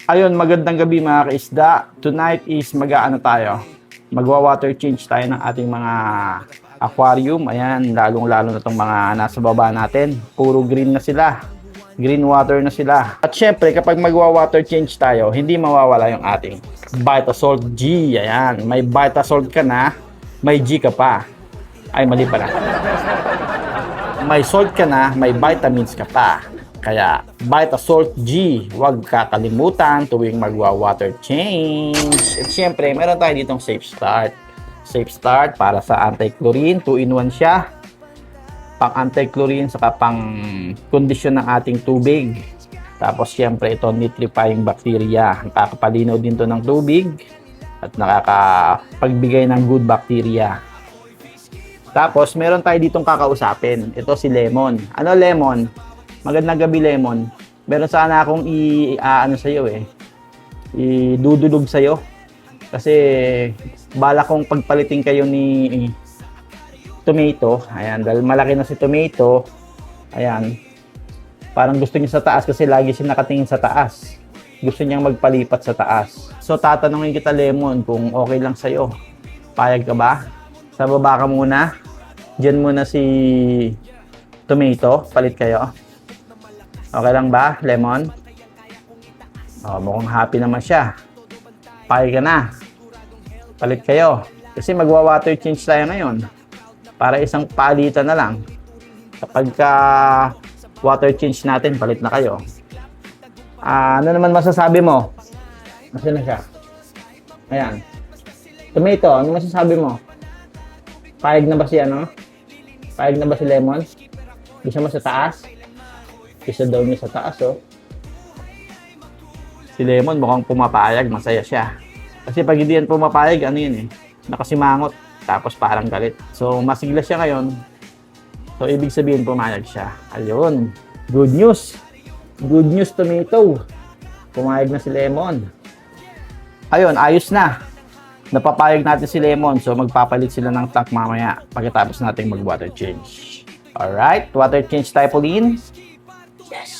Ayun, magandang gabi mga kaisda. Tonight is mag-aano tayo. Magwa-water change tayo ng ating mga aquarium. Ayan, lalong-lalo na itong mga nasa baba natin. Puro green na sila. Green water na sila. At syempre, kapag magwa-water change tayo, hindi mawawala yung ating Vitasalt G. Ayan, may Vitasalt ka na, may G ka pa. Ay, mali pala. May salt ka na, may vitamins ka pa. Kaya, Vitasalt G, huwag kakalimutan tuwing magwa-water change. At syempre, meron tayo ditong Safe Start. Safe Start para sa anti-chlorine, 2-in-1 siya. Pang anti-chlorine, saka pang kondisyon ng ating tubig. Tapos, syempre, ito, nitrifying bacteria. Nakakapalinaw din to ng tubig at nakakapagbigay ng good bacteria. Tapos, meron tayo ditong kakausapin. Ito si Lemon. Ano, Lemon? Magandang gabi, Lemon. Meron sana akong idudulog sa'yo. Kasi bala kong pagpalitin kayo ni Tomato. Ayan, dahil malaki na si Tomato. Ayan. Parang gusto niya sa taas kasi lagi siya nakatingin sa taas. Gusto niyang magpalipat sa taas. So, tatanungin kita, Lemon, kung okay lang sa'yo. Payag ka ba? Sa baba ka muna. Diyan muna si Tomato. Palit kayo. Okay lang ba, Lemon? Oh, mukhang happy naman siya. Payag ka na. Palit kayo. Kasi magwa-water change tayo ngayon. Para isang palitan na lang. Kapag water change natin, palit na kayo. Ano naman masasabi mo? Nasaan na siya? Ayan. Tomato, ano masasabi mo? Payag na ba si ano? Payag na ba si Lemon? Gusto mo sa taas? Isa daw niya sa taas, oh. Si Lemon mukhang pumapayag, masaya siya. Kasi pag hindi yan pumapayag, ano yun eh, nakasimangot, tapos parang galit. So, masigla siya ngayon. So, ibig sabihin pumayag siya. Ayun. Good news. Good news, Tomato. Pumayag na si Lemon. Ayun, ayos na. Napapayag natin si Lemon. So, magpapalit sila ng tank mamaya pagkatapos natin mag-water change. Alright, water change tayo, Pauline. Yes.